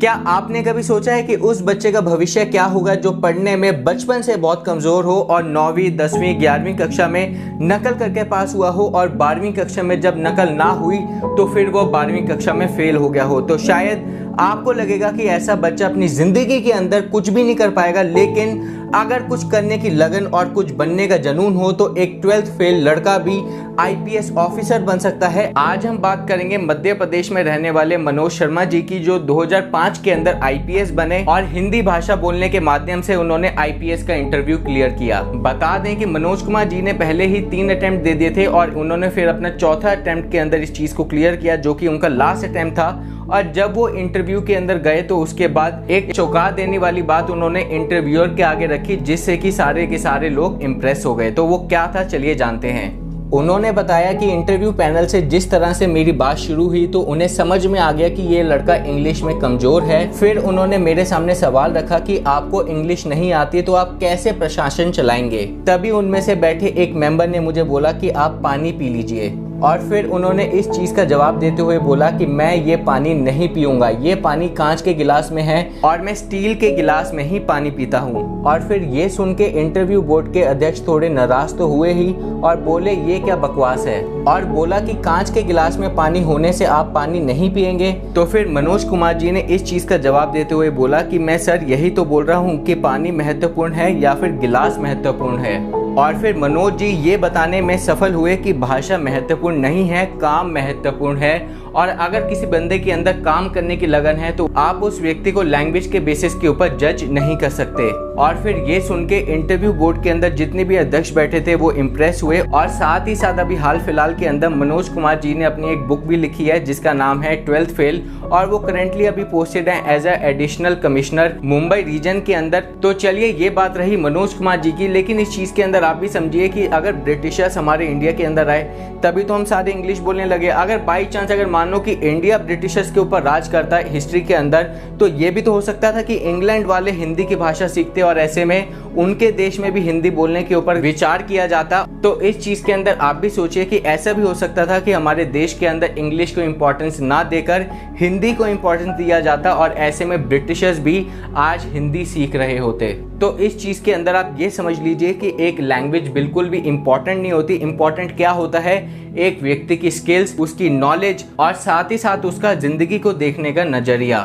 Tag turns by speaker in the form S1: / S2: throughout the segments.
S1: क्या आपने कभी सोचा है कि उस बच्चे का भविष्य क्या होगा जो पढ़ने में बचपन से बहुत कमज़ोर हो और 9वीं 10वीं 11वीं कक्षा में नकल करके पास हुआ हो और 12वीं कक्षा में जब नकल ना हुई तो फिर वो 12वीं कक्षा में फेल हो गया हो। तो शायद आपको लगेगा कि ऐसा बच्चा अपनी ज़िंदगी के अंदर कुछ भी नहीं कर पाएगा, लेकिन अगर कुछ करने की लगन और कुछ बनने का जुनून हो तो एक 12th फेल लड़का भी आईपीएस ऑफिसर बन सकता है। आज हम बात करेंगे मध्य प्रदेश में रहने वाले मनोज शर्मा जी की, जो 2005 के अंदर आईपीएस बने और हिंदी भाषा बोलने के माध्यम से उन्होंने आईपीएस का इंटरव्यू क्लियर किया। बता दें कि मनोज कुमार जी ने पहले ही 3 अटेम्प्ट दे दिए थे और उन्होंने फिर अपना चौथा अटेम्प्ट के अंदर इस चीज को क्लियर किया, जो कि उनका लास्ट अटेम्प्ट था। और जब वो इंटरव्यू के अंदर गए तो उसके बाद एक चौंका देने वाली बात उन्होंने इंटरव्यूअर के आगे रखी, जिससे कि सारे के सारे लोग इम्प्रेस हो गए। तो वो क्या था, चलिए जानते हैं। उन्होंने बताया कि इंटरव्यू पैनल से जिस तरह से मेरी बात शुरू हुई तो उन्हें समझ में आ गया कि ये लड़का इंग्लिश में कमज़ोर है। फिर उन्होंने मेरे सामने सवाल रखा कि आपको इंग्लिश नहीं आती है तो आप कैसे प्रशासन चलाएंगे। तभी उनमें से बैठे एक मेंबर ने मुझे बोला कि आप पानी पी लीजिए, और फिर उन्होंने इस चीज़ का जवाब देते हुए बोला कि मैं ये पानी नहीं पीऊंगा, ये पानी कांच के गिलास में है और मैं स्टील के गिलास में ही पानी पीता हूँ। और फिर ये सुन के इंटरव्यू बोर्ड के अध्यक्ष थोड़े नाराज तो हुए ही और बोले ये क्या बकवास है, और बोला कि कांच के गिलास में पानी होने से आप पानी नहीं पिएंगे। तो फिर मनोज कुमार जी ने इस चीज़ का जवाब देते हुए बोला कि मैं सर यही तो बोल रहा हूँ कि पानी महत्वपूर्ण है या फिर गिलास महत्वपूर्ण है। और फिर मनोज जी ये बताने में सफल हुए कि भाषा महत्वपूर्ण नहीं है, काम महत्वपूर्ण है। और अगर किसी बंदे के अंदर काम करने की लगन है तो आप उस व्यक्ति को लैंग्वेज के बेसिस के ऊपर जज नहीं कर सकते। और फिर ये सुन के इंटरव्यू बोर्ड के अंदर जितने भी अध्यक्ष बैठे थे वो इम्प्रेस हुए। और साथ ही साथ अभी हाल फिलहाल के अंदर मनोज कुमार जी ने अपनी एक बुक भी लिखी है जिसका नाम है 12th फेल, और वो करेंटली अभी पोस्टेड है as additional commissioner Mumbai region के अंदर। तो चलिए ये बात रही मनोज कुमार जी की, लेकिन इस चीज़ के अंदर आप भी समझिए कि अगर ब्रिटिशर्स हमारे इंडिया के अंदर आए तभी तो हम सारे इंग्लिश बोलने लगे। अगर बाई चांस अगर मान लो कि इंडिया ब्रिटिशर्स के ऊपर राज करता है हिस्ट्री के अंदर, तो ये भी तो हो सकता था कि इंग्लैंड वाले हिंदी की भाषा सीखते और ऐसे में उनके देश में भी हिंदी बोलने के ऊपर विचार किया जाता। तो इस चीज़ के अंदर आप भी सोचिए कि ऐसा भी हो सकता था कि हमारे देश के अंदर इंग्लिश को इम्पोर्टेंस ना देकर हिंदी को इम्पोर्टेंस दिया जाता और ऐसे में ब्रिटिशर्स भी आज हिंदी सीख रहे होते। तो इस चीज़ के अंदर आप ये समझ लीजिए कि एक लैंग्वेज बिल्कुल भी इम्पोर्टेंट नहीं होती। इम्पोर्टेंट क्या होता है, एक व्यक्ति की स्किल्स, उसकी नॉलेज और साथ ही साथ उसका ज़िंदगी को देखने का नज़रिया।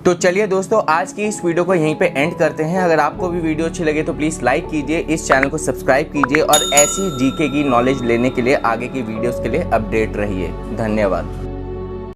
S1: तो चलिए दोस्तों, आज की इस वीडियो को यहीं पे एंड करते हैं। अगर आपको भी वीडियो अच्छी लगे तो प्लीज़ लाइक कीजिए, इस चैनल को सब्सक्राइब कीजिए और ऐसी जीके की नॉलेज लेने के लिए आगे की वीडियोस के लिए अपडेट रहिए। धन्यवाद।